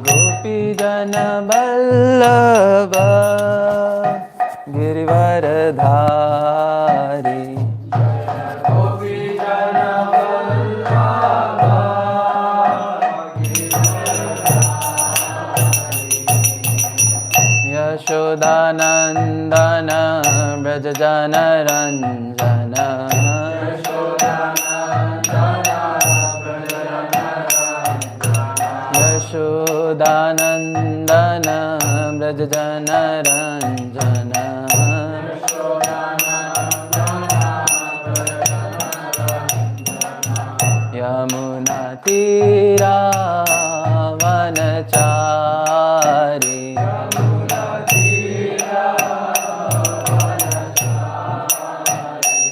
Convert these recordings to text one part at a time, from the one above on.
Gopi Jana Vallabha Girivaradhari Gopi Jana Vallabha Girivaradhari Yashodanandana Brajajana Ranjana Yashodanandana Brajajana Ranjana Yamuna Tira Vanachari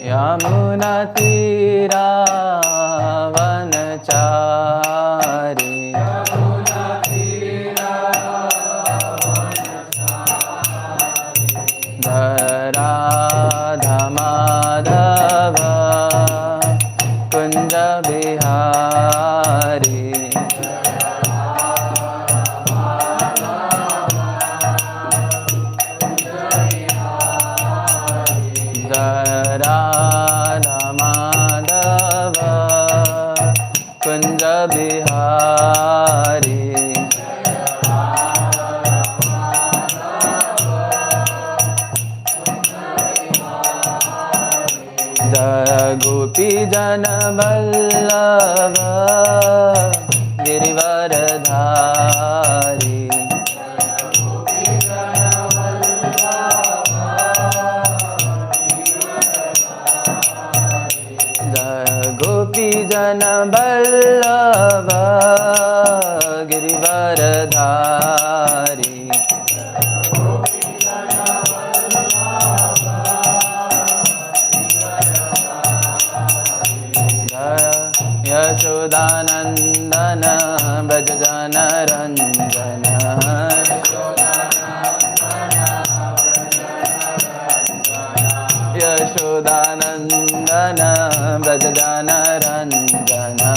Yamuna Tira Vanachari Radha Madhava Kunja Bihari Radha Madhava Kunja Bihari Gopi Jana Vallabha Girivaradhari Gopi Jana Vallabha Girivaradhari Yashodanandana Brajajana Ranjana Yashodanandana Brajajana Ranjana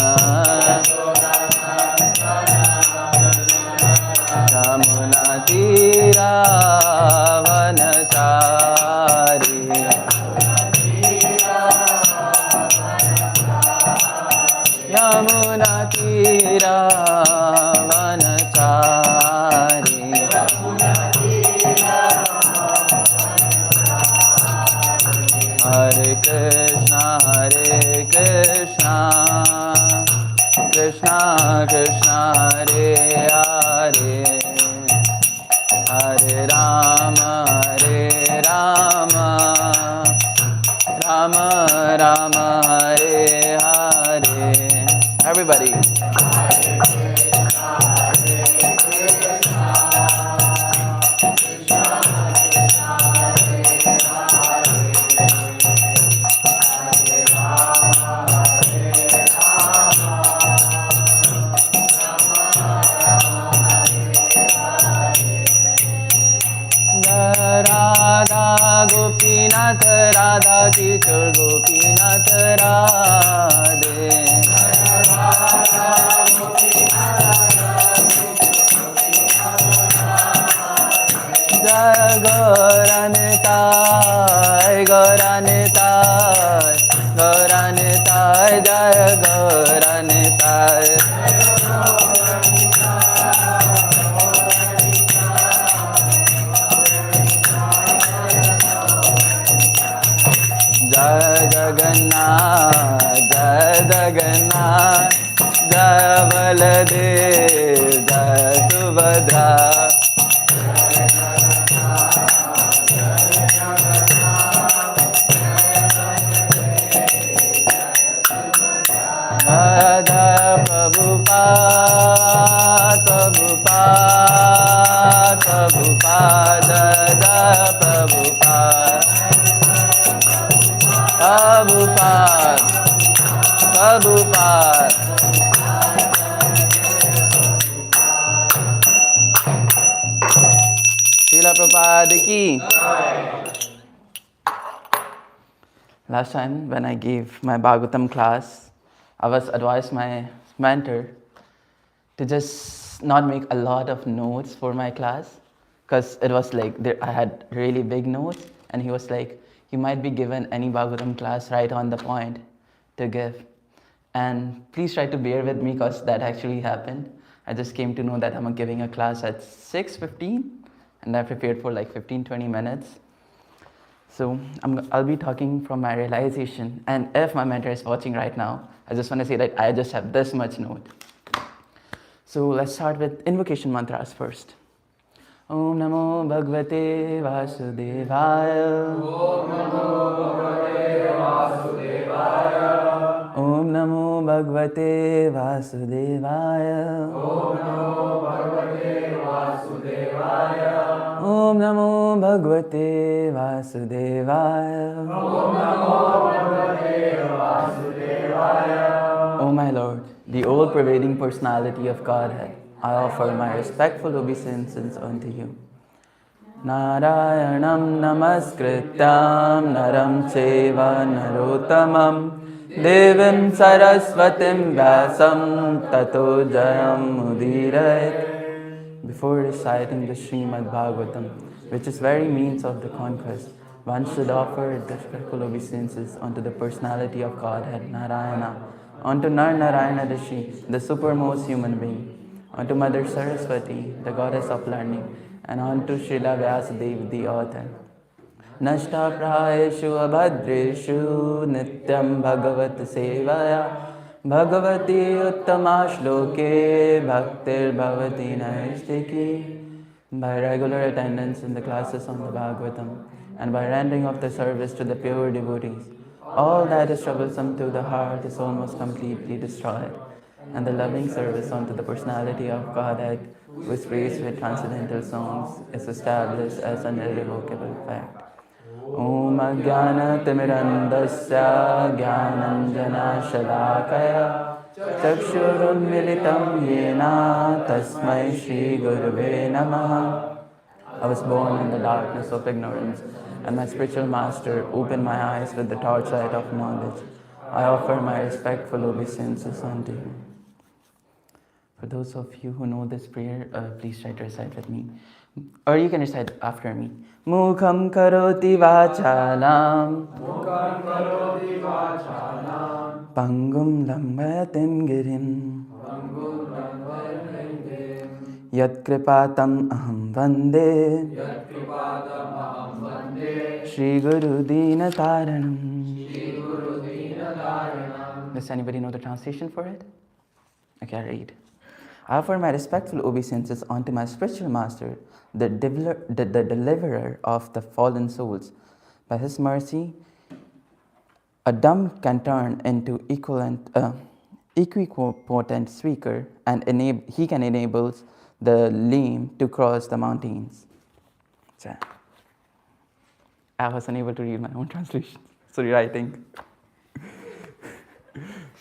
Yamuna Tira Vanachari Yamuna Tira Vanachari Hare Krishna Krishna Krishna Hare Hare Hare Rama Rama Rama Hare Hare. Everybody. Radha Gopinath Radha Kishore Gopinath Radhe Jai Gauranitai Gauranitai Gauranitai Jai Gauranitai Jai Jagannath, Jai Jagannath, Jai Baladev, Jai Subhadra. Radha Prabhupada, Prabhupada, Prabhupada, Jai Prabhupada. Prabhupada, Prabhupada. Srila Prabhupada ki. Last time when I gave my Bhagavatam class, I was advised my mentor to just not make a lot of notes for my class because it was like I had really big notes, and he was like, you might be given any Bhagavatam class right on the point to give. And please try to bear with me because that actually happened. I just came to know that I'm giving a class at 6:15 and I prepared for like 15-20 minutes. So I'll be talking from my realization, and if my mentor is watching right now, I just want to say that I just have this much note. So let's start with invocation mantras first. Om Namo Bhagavate Vasudevaya. Om Namo Bhagavate Vasudevaya. Om Namo Bhagavate Vasudevaya. Om Namo Bhagavate Vasudevaya. Om Namo Bhagavate Vasudevaya. Om Namo Bhagavate Vasudevaya. O my Lord, the all-pervading personality of Godhead, I offer my respectful obeisances unto you. Narayanam namaskrityam naram cheva narottamam devim saraswatim vyasam tato jayam mudirayat. Before reciting the Srimad Bhagavatam, which is very means of the conquest, one should offer the respectful obeisances unto the personality of Godhead, Narayana, unto Narayana Rishi, the supermost human being, unto Mother Saraswati, the goddess of learning, and unto Srila Vyasadeva, the author. Nashta prayeshu abhadreshu nityam bhagavat sevaya bhagavati uttama shloke bhaktir bhavati naistiki. By regular attendance in the classes on the Bhagavatam and by rendering of the service to the pure devotees, all that is troublesome to the heart is almost completely destroyed, and the loving service unto the personality of Godhead, who is praised with transcendental songs, is established as an irrevocable fact. Om Ajnana Timirandasya Jnananjana Shalakaya Chakshurunmilitam Yena Tasmai Shri Gurave Namaha. I was born in the darkness of ignorance, and my spiritual master opened my eyes with the torchlight of knowledge. I offer my respectful obeisances unto you. For those of you who know this prayer, please try to recite with me. Or you can recite after me. Mukham karoti vachalam. Mukham karoti vachalam. Pangum lambayatim girim. Pangum lambayatim girim. Yat kripatam aham vande. Yat kripatam aham vande. Shri Guru Dina Taranam. Shri Guru Dina Taranam. Does anybody know the translation for it? Okay, I read. I offer my respectful obeisances unto my spiritual master, the deliverer of the fallen souls. By his mercy, a dumb can turn into equipotent speaker, and he can enable the lame to cross the mountains. So, I was unable to read my own translation. So rewriting.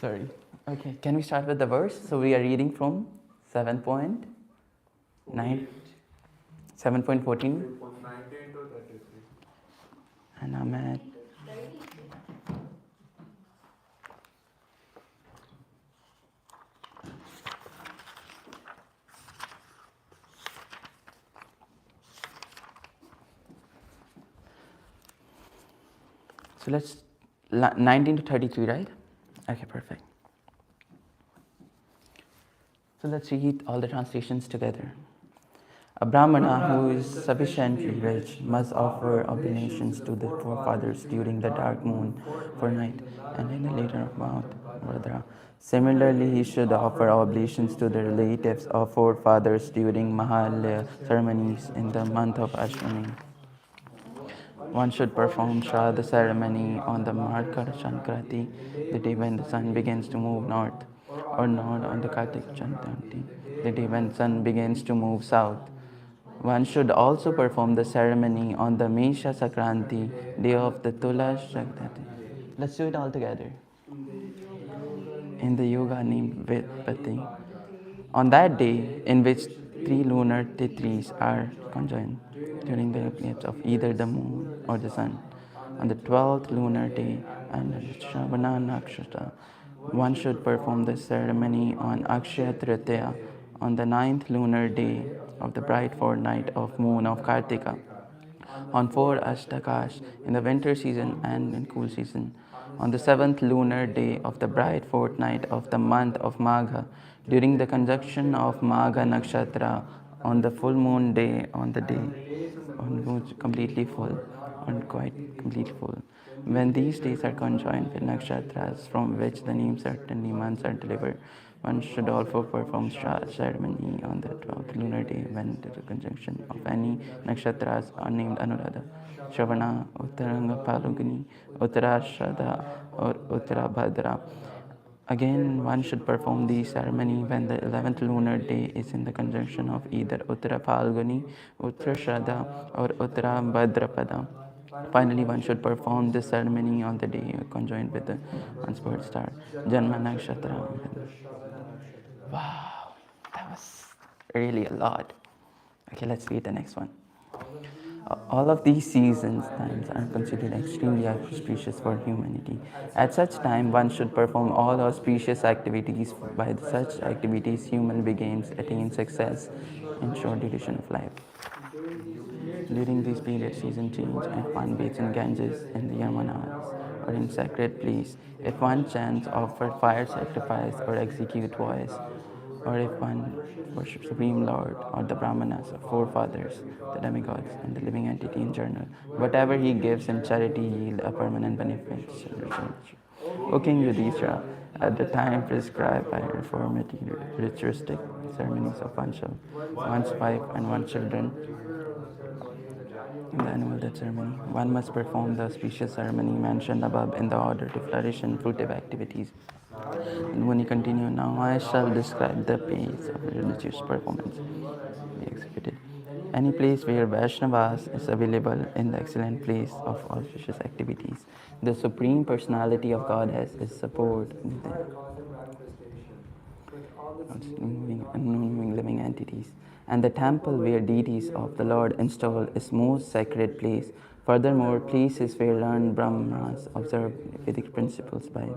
Sorry. Okay, can we start with the verse? So we are reading from 7.9, 7.14. And I'm at so let's 19 to 33, right? Okay, perfect. So let's read all the translations together. A Brahmana who is sufficiently rich must offer oblations to the forefathers during the dark moon for night and in the later month, Vardra. Similarly, he should offer oblations to the relatives of forefathers during Mahalya ceremonies in the month of Ashwini. One should perform Shraddha ceremony on the Makar Sankranti, the day when the sun begins to move north, or not on the Kartik Sankranti, the day when sun begins to move south. One should also perform the ceremony on the Mesha Sankranti, day of the Tula Sankranti. Let's do it all together. In the yoga named Vedpati. On that day, in which 3 lunar tithris are conjoined during the eclipse of either the moon or the sun, on the 12th lunar day, and Shravana Nakshatra. One should perform this ceremony on Akshaya Tritiya, on the ninth lunar day of the bright fortnight of moon of Kartika, on 4 Ashtakash in the winter season and in cool season, on the seventh lunar day of the bright fortnight of the month of Magha, during the conjunction of Magha Nakshatra, on the full moon day, on the day on which completely full, on quite completely full. When these days are conjoined with nakshatras from which the names certainly months are delivered, one should also perform ceremony on the 12th lunar day when the conjunction of any nakshatras are named Anuradha, Shravana, Uttaranga Palugni, Uttarashada, or Uttarabhadra. Again, one should perform the ceremony when the 11th lunar day is in the conjunction of either Uttara Phalguni, Uttara Shraddha, or Uttara Bhadrapada. Finally, one should perform this ceremony on the day conjoined with the one's birth star, Janma Nakshatra. Wow, that was really a lot. Okay, let's read the next one. All of these seasons times are considered extremely auspicious for humanity. At such time, one should perform all auspicious activities. By such activities, human beings attain success in short duration of life. During this period, season change, if one bathes in Ganges, in the Yamanas, or in sacred place, if one chants, offer fire sacrifice, or execute vows, or if one worships Supreme Lord or the Brahmanas, or forefathers, the demigods, and the living entity in general, whatever he gives in charity yield a permanent benefit. O King Yudhishthira, at the time prescribed by reformity ritualistic ceremonies of one's wife and one's children, in the annual death ceremony, one must perform the auspicious ceremony mentioned above in the order to flourish in fruitive activities. And when you continue, now I shall describe the pace of religious performance be executed. Any place where Vaishnavas is available in the excellent place of auspicious activities. The Supreme Personality of Godhead is support moving living entities. And the temple where deities of the Lord install is most sacred place. Furthermore, places where learned Brahmanas observe Vedic principles by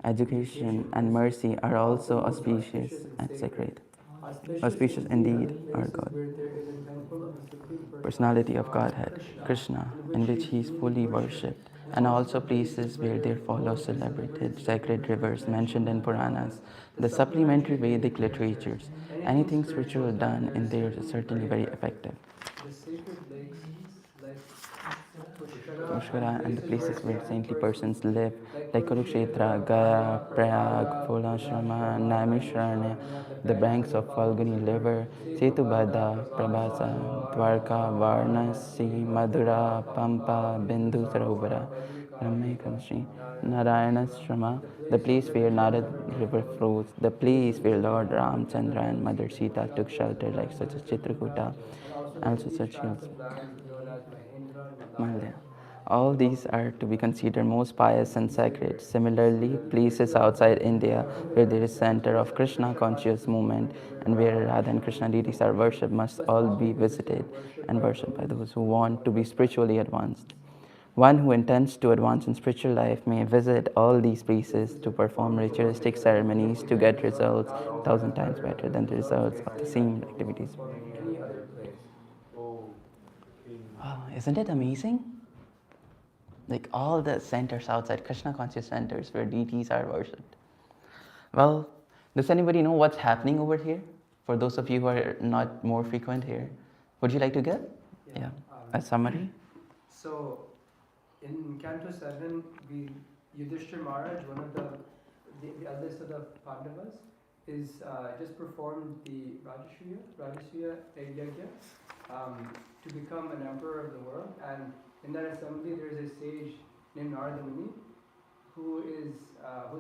education and mercy are also auspicious and sacred. Auspicious indeed are God. Personality of Godhead, Krishna, in which he is fully worshipped, and also places where there follow celebrated sacred rivers mentioned in Puranas, the supplementary Vedic literatures. Anything spiritual done in there is certainly very effective. Pushkara and the places where saintly persons live, like Kurukshetra, Gaya, Prayag, Phulashrama, Naimisharanya, the banks of Falguni River, Setubhadra, Prabhasa, Dwarka, Varanasi, Madhura, Pampa, Bindu Sarovara, Ramekamashi, Narayanashrama, the place where Narad river flows, the place where Lord Ramchandra and Mother Sita took shelter, like such as Chitrakuta, also such hills. Malya. All these are to be considered most pious and sacred. Similarly, places outside India where there is center of Krishna conscious movement and where Radha and Krishna deities are worshipped must all be visited and worshipped by those who want to be spiritually advanced. One who intends to advance in spiritual life may visit all these places to perform ritualistic ceremonies to get results 1,000 times better than the results of the same activities. Oh, isn't it amazing? Like all the centers outside Krishna conscious centers where deities are worshipped. Well, does anybody know what's happening over here? For those of you who are not more frequent here, would you like to get? Yeah. A summary? So, in Canto 7, Yudhishthir Maharaj, one of the eldest of the Pandavas, is just performed the Rajasuya Yajna, to become an emperor of the world. And in that assembly, there is a sage named Narada Muni who's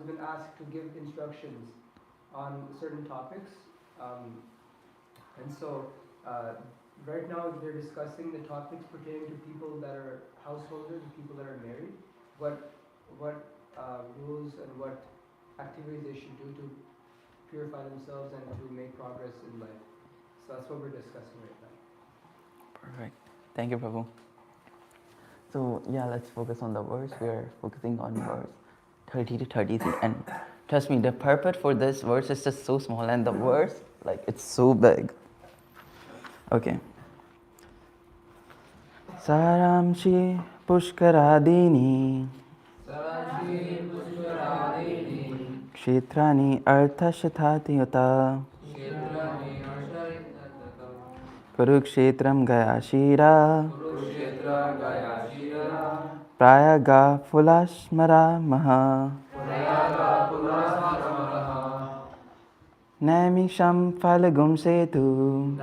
been asked to give instructions on certain topics. And so, right now they're discussing the topics pertaining to people that are householders, people that are married, what rules and what activities they should do to purify themselves and to make progress in life. So that's what we're discussing right now. Perfect. Thank you, Prabhu. So yeah, let's focus on the verse. We are focusing on verse 30 to 33. And trust me, the purport for this verse is just so small, and the verse, like, it's so big. Okay. Saramshi Pushkaradini Kshetrani Arthashathati Yata Kurukshetram Gaya Shira Prayaga Fulashmara Maha Naimisham Falagum Setu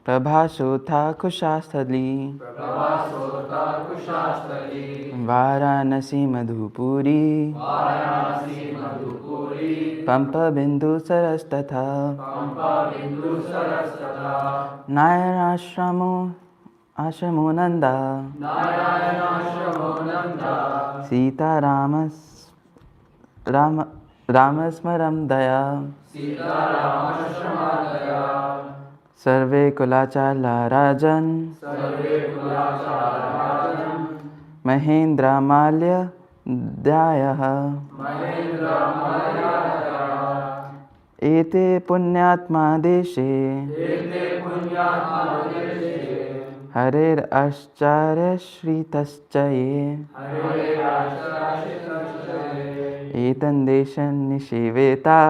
Prabhasotha Kushastali Varanasi Madhupuri Pampa Bindu Sarastatha Nayanashramo Ashamonanda Sita Ramasmaram Daya Sarve Kulachala Rajan Mahendra Malya Dyayaha Ete Punyatma Deshe Harir Ascharya Shritaschaye Etan Deshan Nishiveta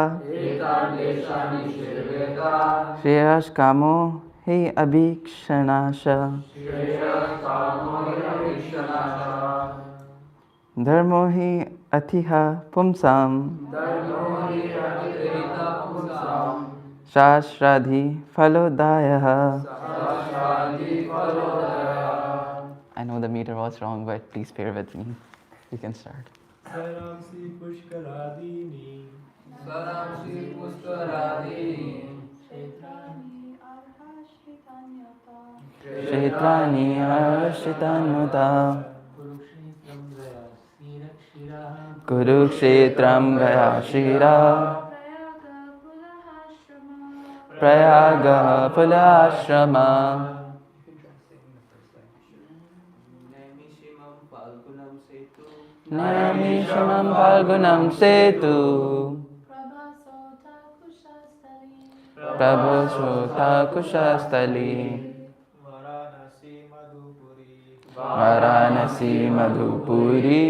Shreyas Kamo He Abhikshanasha Dharmo He Athiha Pumsam Shashradhi Phalodayaha. I know the meter was wrong, but please bear with me. You can start. Saramsi Pushkaradini Kshetrani Arshitanyuta Kurukshetram Gaya Shira Prayaga Pulashrama Namishamam Falgunam Setu Prabhasotha Kushastali Varanasi Madhupuri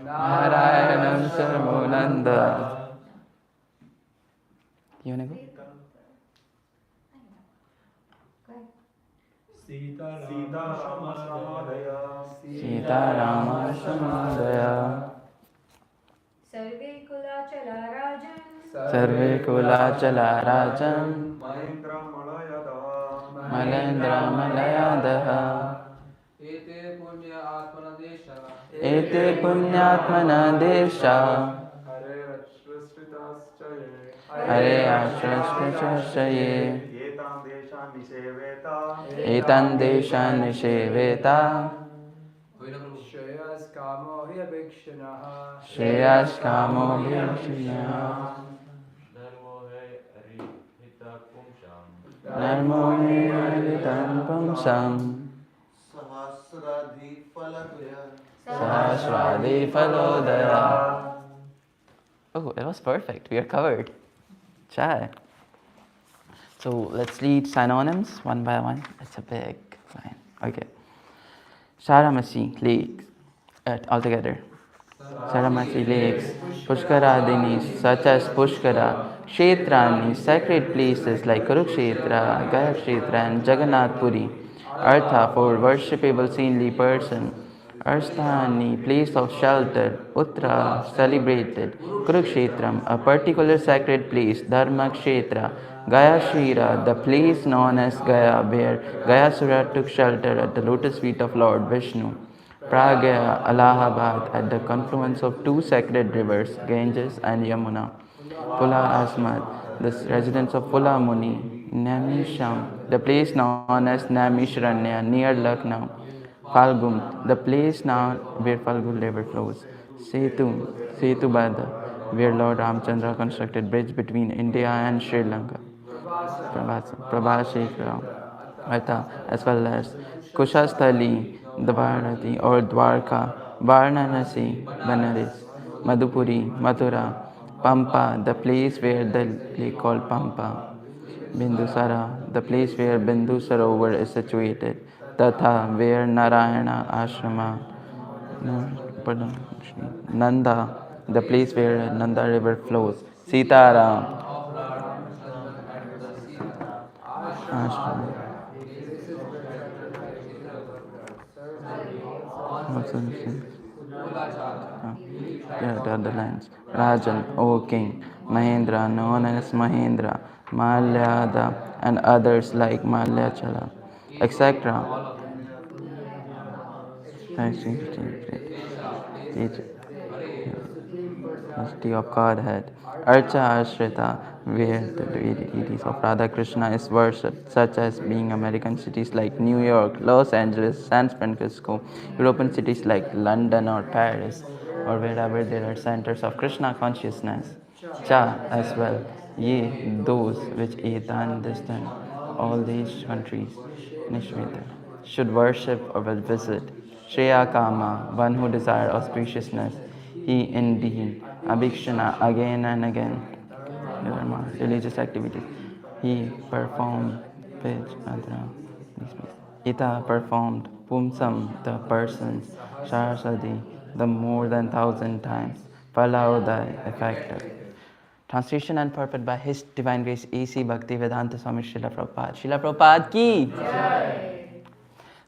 Narayanam Saramonanda. You wanna go? Sita Rama Shamadaya Sarve Kulachala Rajan Malendra Malayadaha Ete Punyatmana Desha Hare Ashrastachaye Etan Deshan Nisheveta Shreyas Kamo Hyabhikshanaha Shreyas Kamo Bhikshya Narmo Haritan Pumsam Sahasradi Falodaya. Oh, it was perfect. We are covered. Chai. So let's read synonyms one by one. It's a big line. Okay. Saramasi, lakes. Altogether. Saramasi lakes. Pushkaradini, such as Pushkara. Kshetrani, sacred places like Kurukshetra, Gayakshetra, and Jagannath Puri. Artha, for worshipable saintly person. Arstani, place of shelter. Uttara, celebrated. Kurukshetram, a particular sacred place. Dharma Kshetra. Gayashira, the place known as Gaya, where Gayasura took shelter at the lotus feet of Lord Vishnu. Pragya, Allahabad, at the confluence of two sacred rivers, Ganges and Yamuna. Pula Asmat, the residence of Pula Muni. Namisham, the place known as Namishranya, near Lucknow. Falgum, the place now where Falgum river flows. Setu Bada, where Lord Ramchandra constructed bridge between India and Sri Lanka. Prabhashekara, Artha, as well as Kushasthali, Dvarati or Dwarka, Varanasi, Banaras, Madhupuri, Mathura, Pampa, the place where the lake called Pampa, Bindusara, the place where Bindu Sarovar is situated, Tatha, where Narayana Ashrama, Nanda, the place where Nanda river flows, Sitaram, Ashram, places where treasure lies in the world, Saraswati, all also the places, same. Neem The tree, other lines. Rajan, O king, Mahendra, known as Mahendra, Malyada, and others like Malyachala, etc. the Supreme Personality Personality of of Godhead. Godhead. Archa Archa Ashrita, Ashrita, where places the of deities deities like of Radha Radha Krishna Krishna is is worshipped, worshipped, such such as as being being American American cities cities like like New New York, York, Los Los Angeles, Angeles, San San Francisco, Francisco, European European cities cities like like London or London or Paris, Paris, or or wherever wherever there are there are centers of centers of Krishna Krishna consciousness. consciousness. Cha Cha as as well. well. Ye, Ye, those those which which etan Etan distant, distant, all all these these countries, countries, Nishmita, Nishmita, should worship or will visit. Shreya Kama, one who desires auspiciousness, he indeed, Abhikshana, again and again, Dharma, religious activities, he performed Vij, Adra, Ita performed Pumsam, the persons, Saraswati, the more than 1,000 times, Palaudai, effective. Translation and purport by His Divine Grace A.C. Bhaktivedanta Swami Srila Prabhupada. Srila Prabhupada ki!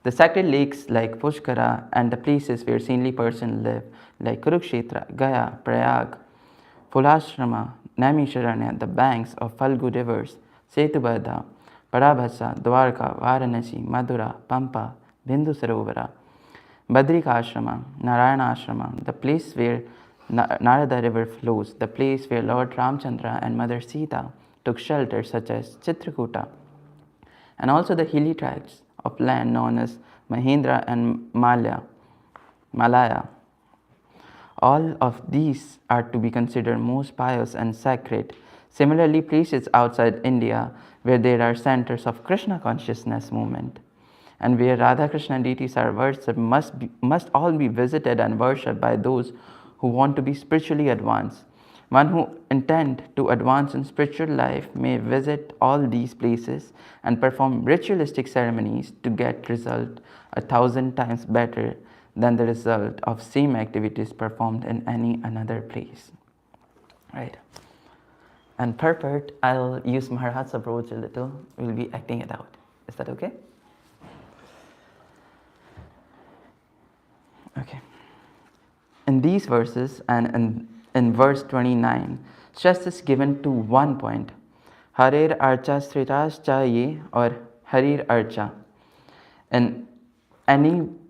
The sacred lakes like Pushkara and the places where saintly persons live, like Kurukshetra, Gaya, Prayag, Fulashrama, Naimisharanya, the banks of Falgu rivers, Setubadha, Parabhasa, Dwarka, Varanasi, Madura, Pampa, Bindu Sarovara, Badrika Ashrama, Narayana Ashrama, the place where Narada river flows, the place where Lord Ramchandra and Mother Sita took shelter, such as Chitrakuta, and also the hilly tracts of land known as Mahendra and Malaya. All of these are to be considered most pious and sacred. Similarly, places outside India where there are centers of Krishna consciousness movement and where Radha Krishna deities are worshipped must all be visited and worshipped by those who want to be spiritually advanced. One who intend to advance in spiritual life may visit all these places and perform ritualistic ceremonies to get result 1,000 times better than the result of same activities performed in any another place. Right. And purport, I'll use Maharaj's approach a little. We'll be acting it out. Is that okay? Okay. In these verses and in verse 29, stress is given to one point. Harir Archa Sritascha Ye or Harir Archa. In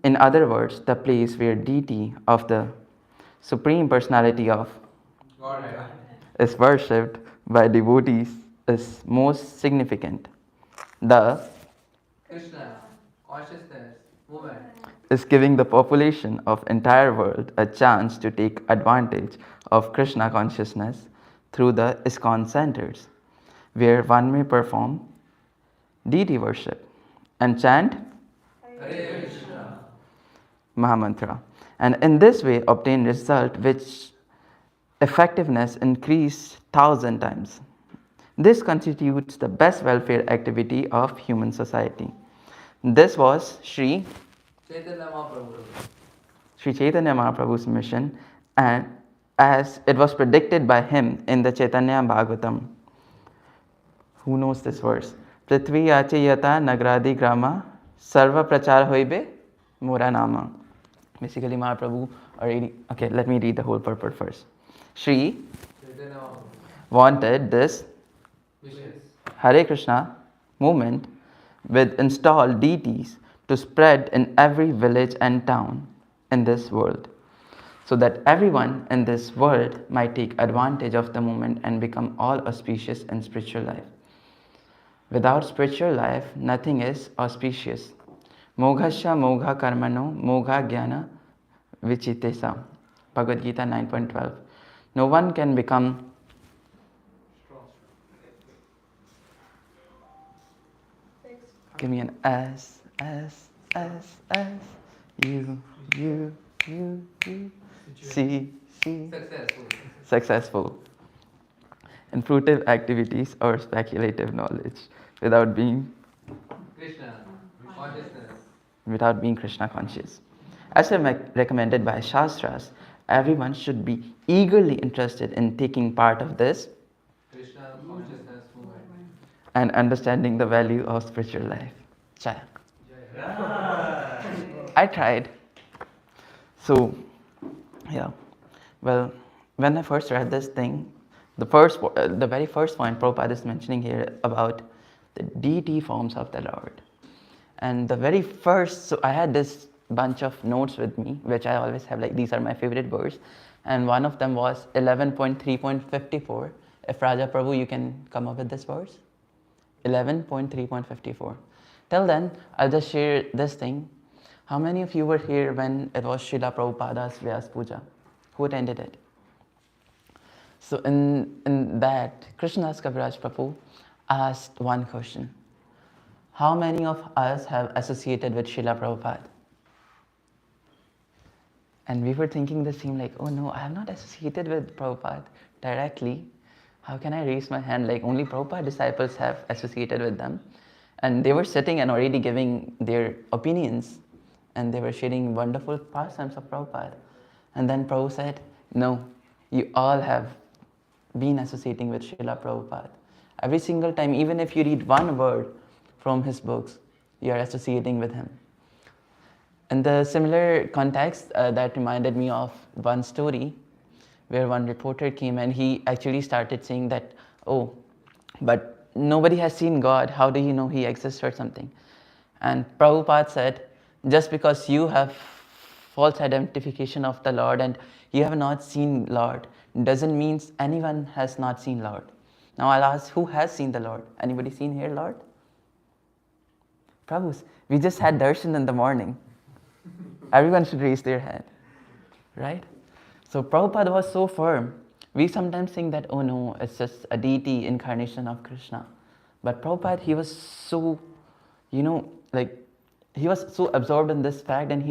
in other words, the place where deity of the Supreme Personality of Godhead is worshipped by devotees is most significant. The Krishna consciousness movement is giving the population of entire world a chance to take advantage of Krishna consciousness through the ISKCON centers, where one may perform deity worship and chant Hare Krishna Mahamantra, and in this way obtain result which effectiveness increase 1,000 times. This constitutes the best welfare activity of human society. This was Sri Chaitanya Mahaprabhu's mission, and as it was predicted by him in the Chaitanya Bhagavatam. Who knows this verse? Prithvi ache yata nagradi grama sarva prachar hoibe mora nama. Basically, Mahaprabhu already. Okay, let me read the whole purport first. Shri wanted this Hare Krishna movement with installed deities to spread in every village and town in this world, so that everyone in this world might take advantage of the movement and become all auspicious in spiritual life. Without spiritual life, nothing is auspicious. Moghasya mogha karmano mogha jnana vichitesa. Bhagavad Gita 9.12. No one can become give me an S, U, C, successful in fruitive activities or speculative knowledge without being Krishna, consciousness. without being Krishna conscious. As recommended by Shastras, everyone should be eagerly interested in taking part of this Krishna consciousness movement. and understanding the value of spiritual life. Chaya. I tried. So, yeah. Well, when I first read this thing, the very first point Prabhupada is mentioning here about the deity forms of the Lord. And the very first, so I had this bunch of notes with me, which I always have, like these are my favorite verse. And one of them was 11.3.54. If Raja Prabhu, you can come up with this verse. 11.3.54. Till then, I'll just share this thing. How many of you were here when it was Srila Prabhupada's Vyas Puja? Who attended it? So in that, Krishnadas Kaviraj Prabhu asked one question. How many of us have associated with Srila Prabhupada? And we were thinking the same, like, oh no, I have not associated with Prabhupada directly. How can I raise my hand? Like, only Prabhupada disciples have associated with them. And they were sitting and already giving their opinions. And they were sharing wonderful pastimes of Prabhupada. And then Prabhu said, no, you all have been associating with Srila Prabhupada. Every single time, even if you read one word from his books, you are associating with him. In the similar context, that reminded me of one story where one reporter came and he actually started saying that, oh, but nobody has seen God, how do you know he exists or something? And Prabhupada said, just because you have false identification of the Lord and you have not seen Lord, doesn't mean anyone has not seen Lord. Now I'll ask, who has seen the Lord? Anybody seen here Lord? Prabhus, we just had darshan in the morning. Everyone should raise their hand, right? So Prabhupada was so firm. We sometimes think that, oh no, it's just a deity incarnation of Krishna. But Prabhupada, he was so, he was so absorbed in this fact, and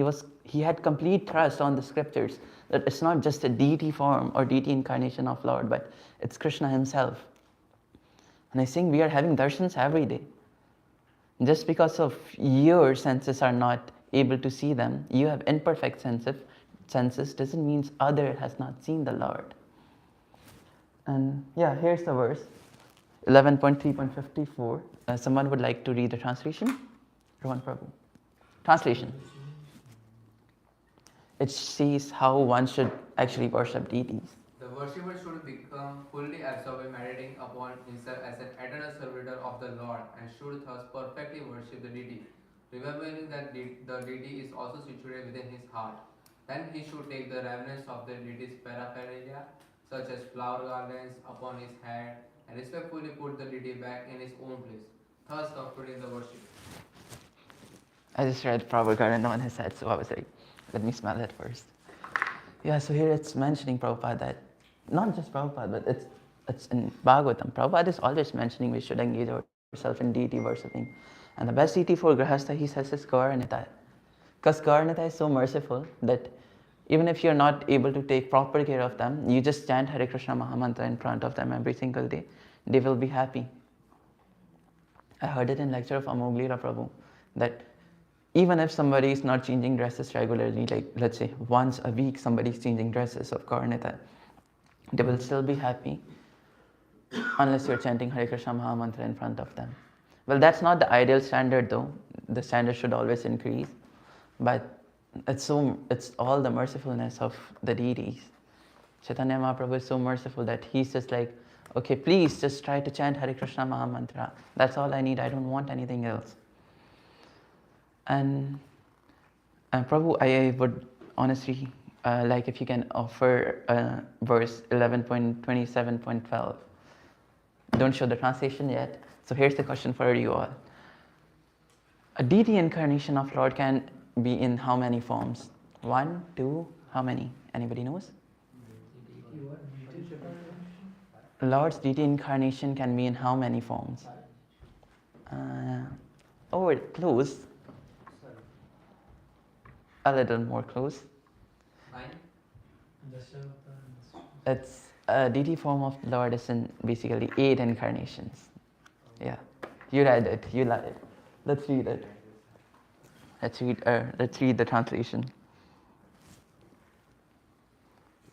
he had complete trust on the scriptures that it's not just a deity form or deity incarnation of Lord, but it's Krishna himself. And I think we are having darshans every day. Just because of your senses are not able to see them, you have imperfect senses, doesn't mean other has not seen the Lord. And yeah, here's the verse, 11.3.54. Someone would like to read the translation? Rohan Prabhu. Translation. It says how one should actually worship deities. The worshipper should become fully absorbed in meditating upon himself as an eternal servitor of the Lord and should thus perfectly worship the deity, remembering that the deity is also situated within his heart. Then he should take the remnants of the deity's paraphernalia, such as flower garlands, upon his head and respectfully put the deity back in his own place, thus completing the worship. I just read Prabhupada on his head, so I was like, let me smell it first. Yeah, so here it's mentioning Prabhupada that, not just Prabhupada, but it's in Bhagavatam. Prabhupada is always mentioning we should engage ourselves in deity worshipping. And the best deity for Grahastha, he says, is Gaurnita. Because Gaurnita is so merciful that even if you're not able to take proper care of them, you just chant Hare Krishna Mahamantra in front of them every single day, they will be happy. I heard it in lecture of Amoglira Prabhu that even if somebody is not changing dresses regularly, like let's say once a week somebody is changing dresses of Gaurnita, they will still be happy unless you're chanting Hare Krishna Mahamantra in front of them. Well, that's not the ideal standard though. The standard should always increase. But it's all the mercifulness of the deities. Chaitanya Mahaprabhu is so merciful that he's just like, okay, please just try to chant Hare Krishna Mahamantra. That's all I need. I don't want anything else. And Prabhu, I would honestly like if you can offer verse 11.27.12. Don't show the translation yet. So here's the question for you all. A deity incarnation of Lord can be in how many forms? 1, 2, how many? Anybody knows? Lord's deity incarnation can be in how many forms? Oh, close. A little more close. 9. It's a deity form of the Lord is in basically 8 incarnations. Yeah, you read it. You lied. Let's read it. Let's read the translation.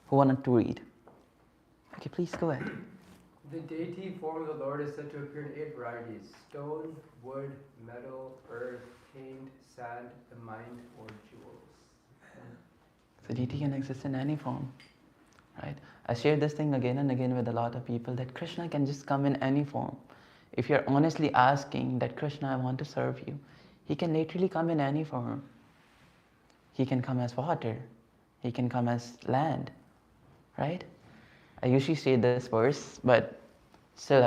Who wanted to read? Okay, please go ahead. The deity form of the Lord is said to appear in 8 varieties: stone, wood, metal, earth, paint, sand, the mind, or jewels. So deity can exist in any form, right? I share this thing again and again with a lot of people that Krishna can just come in any form. If you're honestly asking that Krishna, I want to serve you, he can literally come in any form. He can come as water. He can come as land, right? I usually say this verse, but still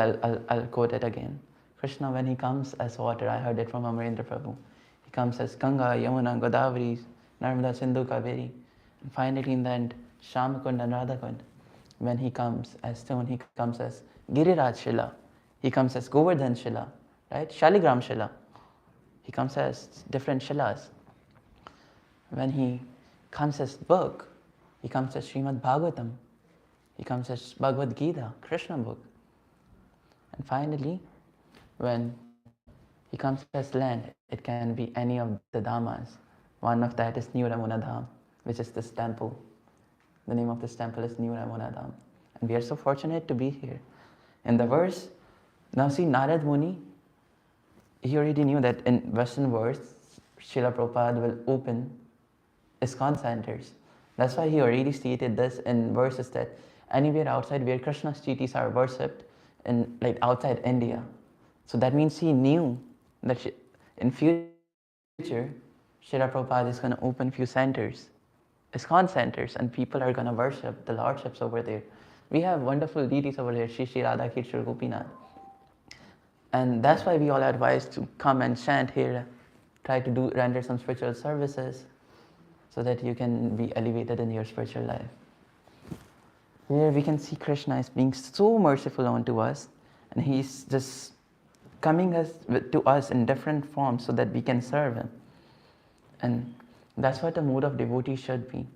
I'll quote it again. Krishna, when he comes as water, I heard it from Amarendra Prabhu. He comes as Ganga, Yamuna, Godavari, Narmada, Sindhu, Kaveri. And finally in the end, Shamakund and Radhakund. When he comes as stone, he comes as Giriraj Shila. He comes as Govardhan Shila, right? Shaligram Shila. He comes as different Shilas. When he comes as book, he comes as Srimad Bhagavatam. He comes as Bhagavad Gita, Krishna book. And finally, when he comes as land, it can be any of the Dhamas. One of that is New Ramana Dham, which is this temple. The name of this temple is New Ramana Dham. And we are so fortunate to be here. In the verse, now see Narad Muni, he already knew that in Western world, Srila Prabhupada will open ISKCON centers. That's why he already stated this in verses that anywhere outside where Krishna's deities are worshipped, in like outside India. So that means he knew that in future, Srila Prabhupada is going to open few centers, ISKCON centers, and people are going to worship the lordships over there. We have wonderful deities over there, Shri Shri Radha Kirshur Gopinath. And that's why we all advise to come and chant here, try to render some spiritual services so that you can be elevated in your spiritual life. Here we can see Krishna as being so merciful unto us, and he's just coming to us in different forms so that we can serve him. And that's what the mode of devotee should be.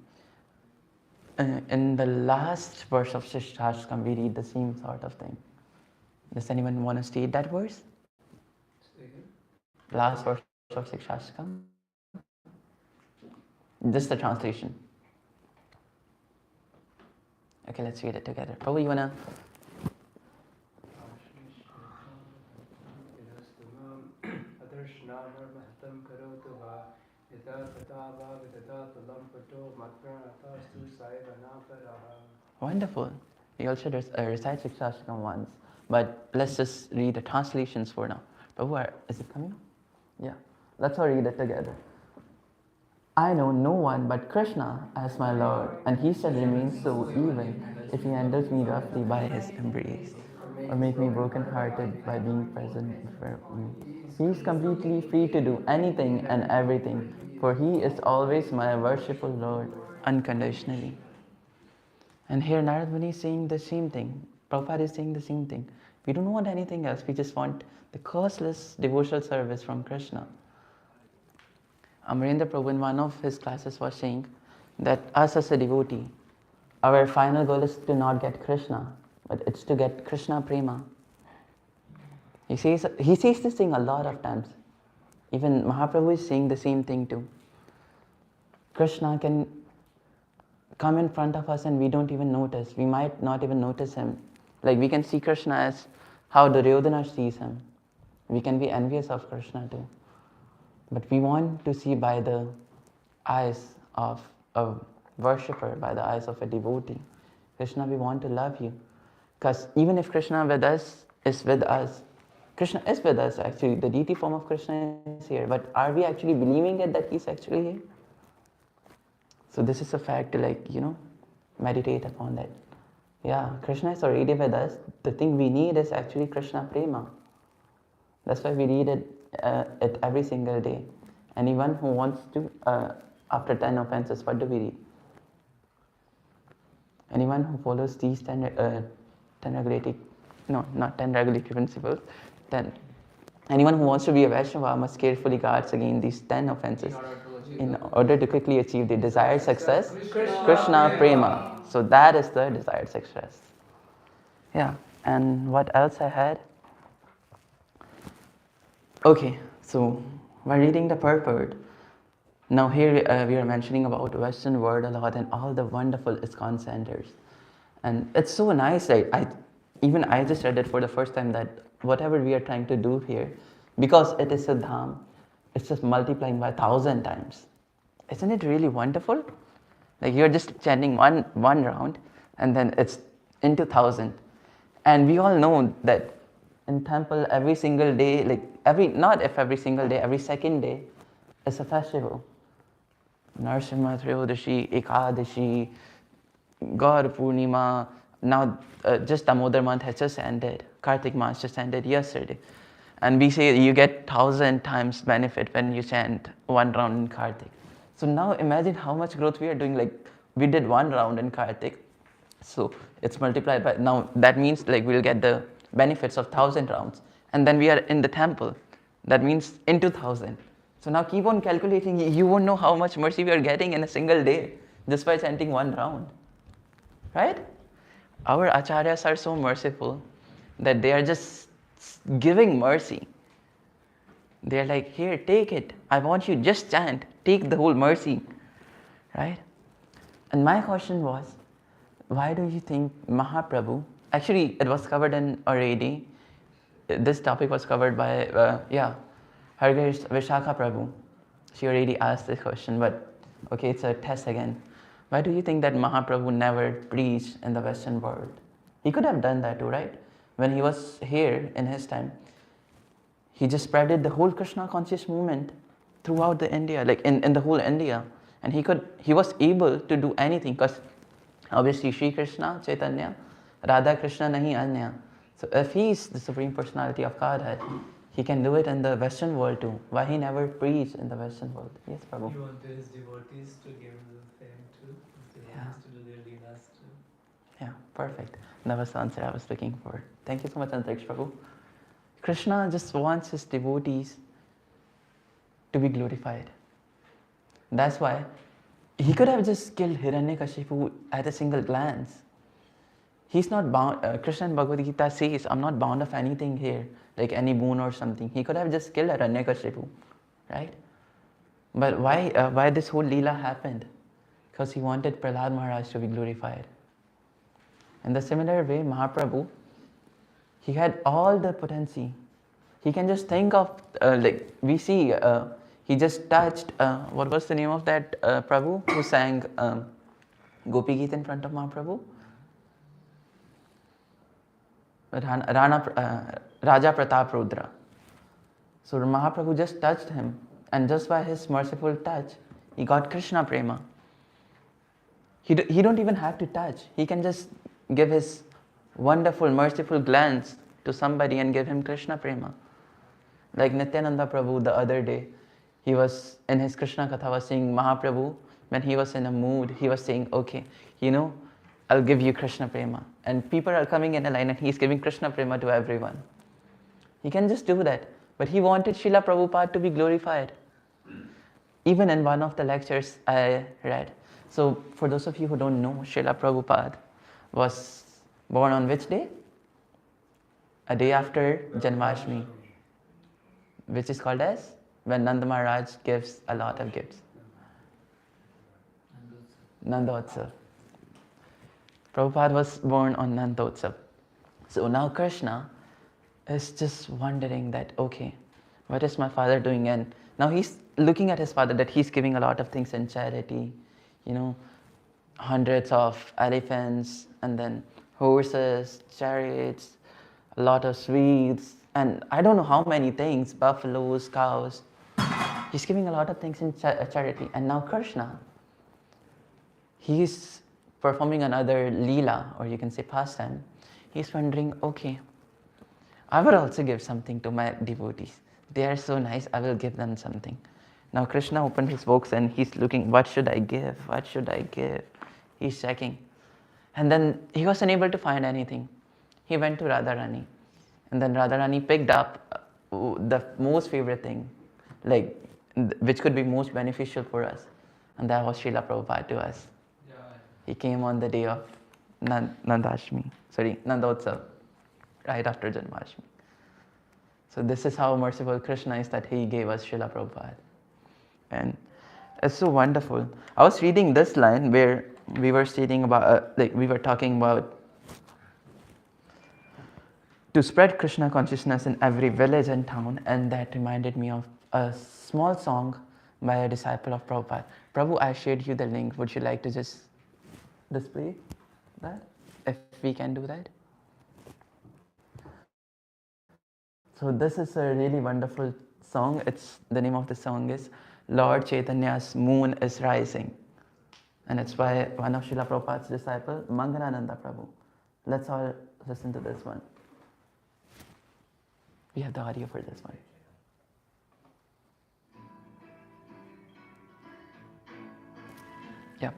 In the last verse of Shishthashkam, we read the same sort of thing. Does anyone want to state that verse? Last verse of Shishthashkam. This is the translation. Okay, let's read it together. Prabhu, you wanna? Wonderful. We all should recite Shikshashtakam once. But let's just read the translations for now. Prabhu, is it coming? Yeah. Let's all read it together. I know no one but Krishna as my Lord, and he shall remain so even if he handles me roughly by his embrace, or make me broken-hearted by being present before me. He is completely free to do anything and everything, for he is always my worshipful Lord, unconditionally. And here Narad Muni is saying the same thing. Prabhupada is saying the same thing. We don't want anything else. We just want the costless devotional service from Krishna. Amarendra Prabhu in one of his classes was saying that us as a devotee, our final goal is to not get Krishna, but it's to get Krishna Prema. He says this thing a lot of times. Even Mahaprabhu is saying the same thing too. Krishna can come in front of us and we don't even notice. We might not even notice him. Like we can see Krishna as how Duryodhana sees him. We can be envious of Krishna too. But we want to see by the eyes of a worshipper, by the eyes of a devotee. Krishna, we want to love you. Because even if Krishna is with us, Krishna is with us actually. The deity form of Krishna is here. But are we actually believing it that he's actually here? So this is a fact to meditate upon that. Yeah, Krishna is already with us. The thing we need is actually Krishna Prema. That's why we read it every single day. Anyone who wants to, after 10 offenses, what do we read? Anyone who follows these 10 regulatory, no, not 10 regulatory principles, 10. Anyone who wants to be a Vaishnava must carefully guard against these 10 offenses in order to quickly achieve the desired success, Krishna Prema. So that is the desired success. Yeah, and what else I had? Okay, so while reading the purport, now here we are mentioning about Western world a lot and all the wonderful ISKCON centers. And it's so nice, right? I just read it for the first time that whatever we are trying to do here, because it is a dham, it's just multiplying by 1,000 times. Isn't it really wonderful? Like you're just chanting one round and then it's into 1,000. And we all know that in temple every single day, like every single day, every second day is a festival. Narsimha Triyodashi, Ekadashi, Gaur Purnima, now just Damodar month has just ended. Kartik month just ended yesterday. And we say you get 1,000 times benefit when you chant one round in Kartik. So now imagine how much growth we are doing. Like we did one round in Kartik. So it's multiplied by, now that means like we'll get the benefits of 1,000 rounds. And then we are in the temple. That means into 1,000. So now keep on calculating. You won't know how much mercy we are getting in a single day just by chanting one round. Right? Our acharyas are so merciful that they are just giving mercy. They're like, here, take it. I want you, just chant. Take the whole mercy. Right? And my question was, why do you think Mahaprabhu, actually it was covered in already, this topic was covered by, Hargarish Vishakha Prabhu. She already asked this question, but okay, it's a test again. Why do you think that Mahaprabhu never preached in the Western world? He could have done that too, right? When he was here in his time, he just spreaded the whole Krishna conscious movement throughout the India, like in the whole India. And he was able to do anything because obviously Sri Krishna, Chaitanya, Radha Krishna nahi anya. So if he is the Supreme Personality of Godhead, he can do it in the Western world too. Why he never preached in the Western world? Yes, Prabhu. He wanted his devotees to give him the fame too. His devotees to do their leelas too. Yeah, perfect. That was the answer I was looking for. Thank you so much, Antariksh Prabhu. Krishna just wants his devotees to be glorified. That's why he could have just killed Hiranyakashipu at a single glance. He's not bound, Krishna in Bhagavad Gita says, I'm not bound of anything here, like any boon or something. He could have just killed Hiranyakashipu, right? But why this whole Leela happened? Because he wanted Prahlad Maharaj to be glorified. In the similar way, Mahaprabhu, he had all the potency. He can just think of, like we see, he just touched, what was the name of that Prabhu who sang Gopi Geet in front of Mahaprabhu? Raja Pratap Rudra. So Mahaprabhu just touched him, and just by his merciful touch, he got Krishna Prema. He don't even have to touch. He can just give his wonderful, merciful glance to somebody and give him Krishna Prema. Like Nityananda Prabhu the other day, he was in his Krishna Katha was saying, Mahaprabhu, when he was in a mood, he was saying, okay, I'll give you Krishna Prema. And people are coming in a line and he's giving Krishna Prema to everyone. He can just do that. But he wanted Srila Prabhupada to be glorified. Even in one of the lectures I read. So for those of you who don't know, Srila Prabhupada was born on which day? A day after Janmashtami, which is called as when Nanda Maharaj gives a lot of gifts. Nandotsav. Prabhupada was born on Nandotsav. So now Krishna is just wondering that, okay, what is my father doing? And now he's looking at his father that he's giving a lot of things in charity, hundreds of elephants and then horses, chariots, a lot of sweets, and I don't know how many things, buffaloes, cows. He's giving a lot of things in charity. And now Krishna, he's performing another Leela, or you can say pastime. He's wondering, okay, I will also give something to my devotees. They are so nice, I will give them something. Now Krishna opened his books and he's looking, what should I give? What should I give? He's checking. And then he was unable to find anything. He went to Radharani. And then Radharani picked up the most favorite thing, like which could be most beneficial for us. And that was Srila Prabhupada to us. He came on the day of Nandotsav, right after Janmashtami. So this is how merciful Krishna is, that he gave us Srila Prabhupada. And it's so wonderful. I was reading this line where we were stating about, we were talking about to spread Krishna consciousness in every village and town, and that reminded me of a small song by a disciple of Prabhupada. Prabhu, I shared you the link. Would you like to just display that? If we can do that. So this is a really wonderful song. The name of the song is Lord Chaitanya's Moon is Rising. And it's by one of Srila Prabhupada's disciple, Mangalananda Prabhu. Let's all listen to this one. We have the audio for this one. Yep.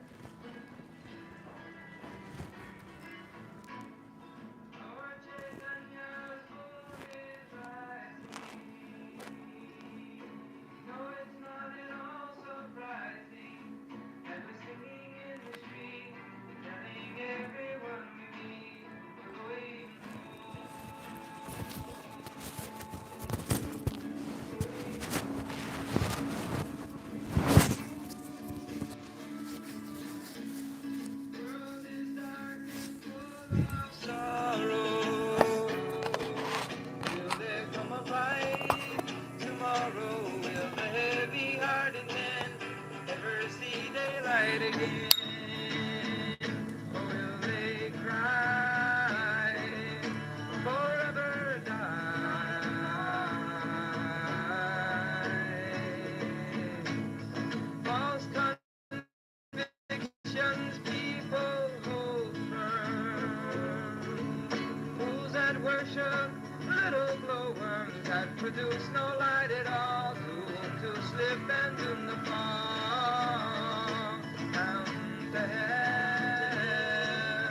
Produce no light at all, doomed to slip and doomed to fall down to hell,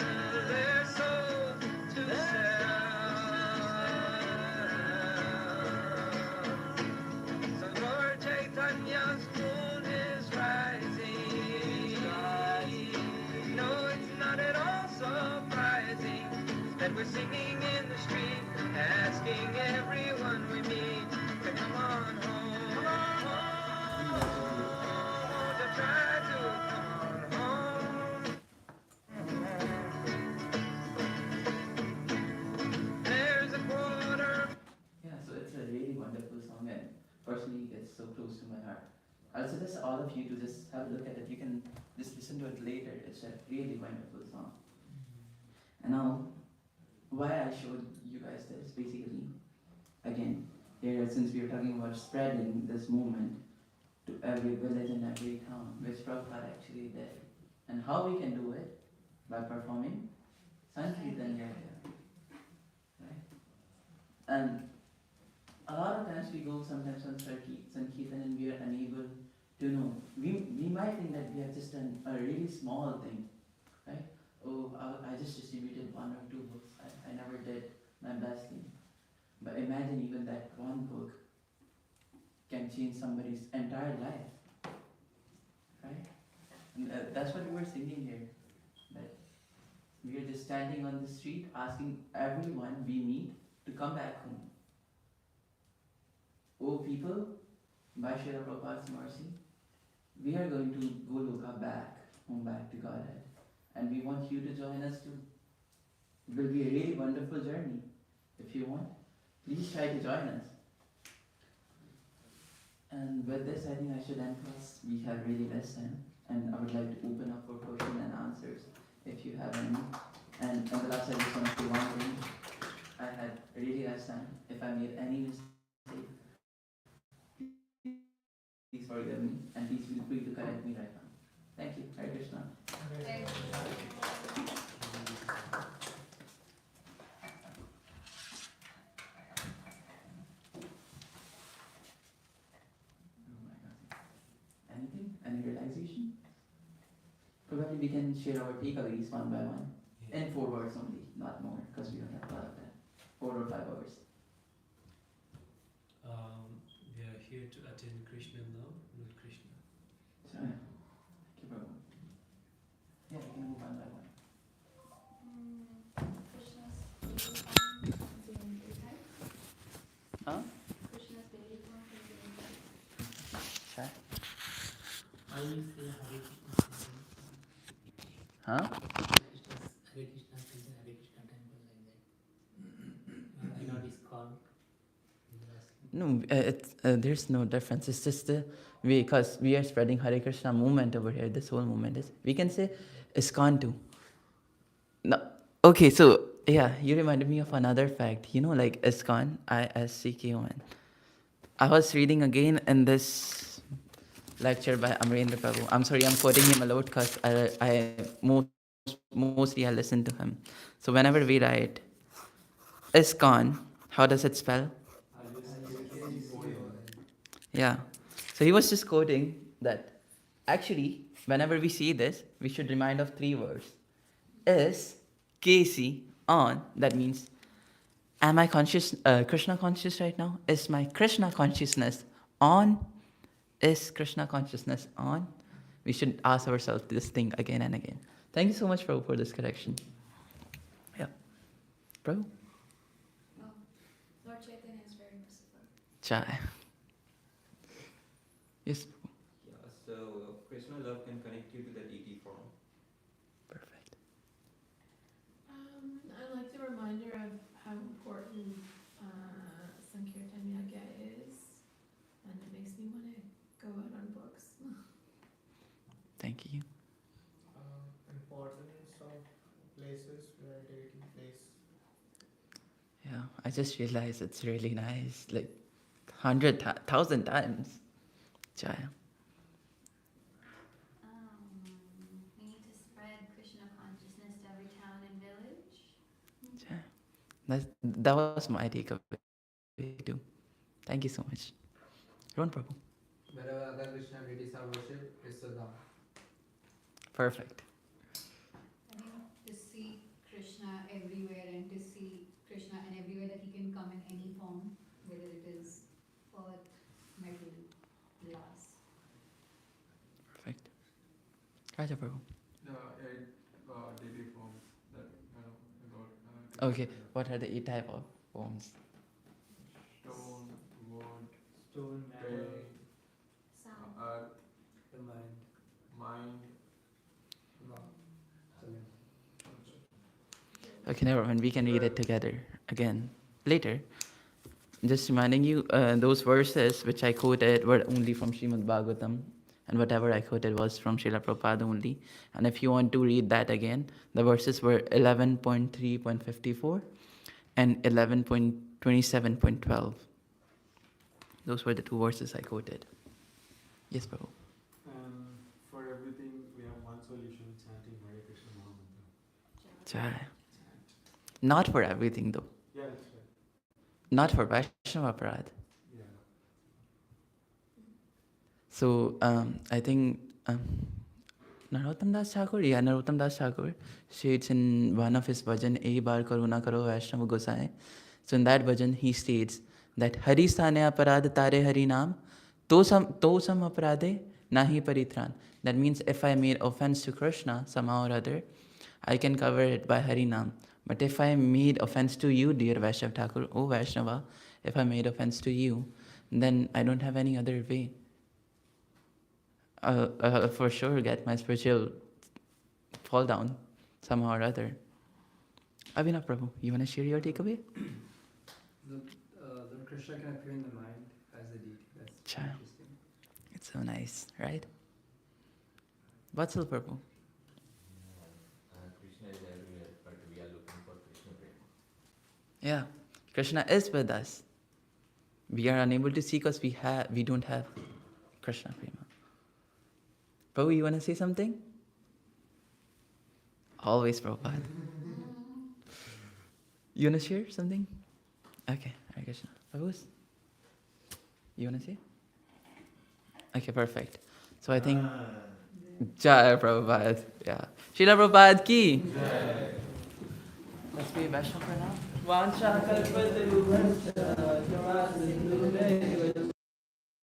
their soul to sell. So Lord Chaitanya's moon is rising. No, it's not at all surprising that we're singing in the street, asking everyone we meet to come on home, to try to come on home. There's a quarter. Yeah, so it's a really wonderful song, and personally it's so close to my heart. I'll suggest all of you to just have a look at it. You can just listen to it later. It's a really wonderful song. And now, why I showed you guys this, basically, again, here, since we are talking about spreading this movement to every village and every town, which Prabhupada actually did, and how we can do it by performing Sankirtan Yajna, right? And a lot of times we go sometimes on Sankirtan and we are unable to know. We might think that we have just done a really small thing, right? Oh, I just distributed 1 or 2 books. I never did my best thing. But imagine even that one book can change somebody's entire life, right? And that's what we were singing here. That we are just standing on the street asking everyone we meet to come back home. Oh people, by Srila Prabhupada's mercy, we are going to Goloka back, home back to Godhead. And we want you to join us too. It will be a really wonderful journey. If you want, please try to join us. And with this, I think I should end, because we have really less time. And I would like to open up for questions and answers, if you have any. And on the last, I just want to say one thing. I had really less time. If I made any mistake, please forgive me, and please feel free to correct me right now. Thank you. Hare Krishna. Thank you. Anything? Any realization? Probably we can share our takeaways one by one. In 4 hours only, not more, because we don't have a lot of time. 4 or 5 hours. We are here to attend Krishna now, not Krishna. Sorry. Keep it going. Yeah, we can move one by one. Krishna's daily form is in daytime. Huh? Krishna's daily form is in daytime. Sure. I will say Hare Krishna. Huh? Hare Krishna is a Hare Krishna temple like that. And not ISKCON. No, there's no difference. It's just because we are spreading Hare Krishna movement over here. This whole movement is. We can say ISKCON too. No. Okay, so yeah, you reminded me of another fact. You know, like ISKCON, ISCKON. I was reading again in this lecture by Amarendra Prabhu. I'm sorry, I'm quoting him a lot because mostly I listen to him. So whenever we write ISKCON, how does it spell? Yeah. So he was just quoting that actually, whenever we see this, we should remind of 3 words. Is, Casey, on, that means, am I conscious, Krishna conscious right now? Is my Krishna consciousness on? Is Krishna consciousness on? We should ask ourselves this thing again and again. Thank you so much, Prabhu, for this correction. Yeah. Prabhu? Oh, Lord Chaitanya is very merciful. Chai. Yes. Yeah, so Krishna love can connect you to the deity form. Perfect. I like the reminder of how important Sankirtan Yagya is, and it makes me want to go out on books. Thank you. Importance of places where deity plays. Yeah, I just realized it's really nice. Like 100,000 times. Chai. We need to spread Krishna consciousness to every town and village. Chai. That was my takeaway too. Thank you so much. Ron Prabhu. Wherever other Krishna deities are worshipped, it's a Dham. Perfect. I think to see Krishna everywhere and to see Krishna and everywhere that he can come in any form, whether it is earth, metal, glass. Perfect. Raja Prabhu. The 8 deity forms that God. Okay, what are the 8 type of forms? Stone, wood, Stone, clay, matter, Sound. earth, The mind. mind. Okay, never mind. We can read it together again later. Just reminding you, those verses which I quoted were only from Srimad Bhagavatam, and whatever I quoted was from Srila Prabhupada only. And if you want to read that again, the verses were 11.3.54 and 11.27.12. Those were the 2 verses I quoted. Yes, Prabhu. For everything, we have one solution: chanting Hare Krishna Mahamantra. Chai. Not for everything though. Yeah, that's right. Not for Vaishnava Parad. Yeah. So I think Narottam Das Thakur, Narottam Das Thakur states in one of his bhajan, "Ei bar karuna karo Vaishnava Gosai." So in that bhajan, he states that Hari sthane aparad tare Harinam, tosam aparade nahi paritran. That means if I made offense to Krishna somehow or other, I can cover it by Harinam. But if I made offense to you, dear Vaishnav Thakur, oh Vaishnava, if I made offense to you, then I don't have any other way. I'll for sure get my spiritual fall down somehow or other. Abhinav Prabhu, you want to share your takeaway? Lord Krishna can appear in the mind as a deity. That's Cha. interesting. It's so nice, right? Vatsal Prabhu. Krishna is everywhere, but we are looking for Krishna Prema. Yeah, Krishna is with us. We are unable to see because we don't have Krishna Prema. Prabhu, you want to say something? Always, Prabhupada. You want to share something? Okay, Hare Krishna. Prabhu, you want to say? Okay, perfect. So I think Jai Prabhupada. Yeah. Srila Prabhupada ki. Let's be Vaishnav Pranam. Vancha kalpatarubhascha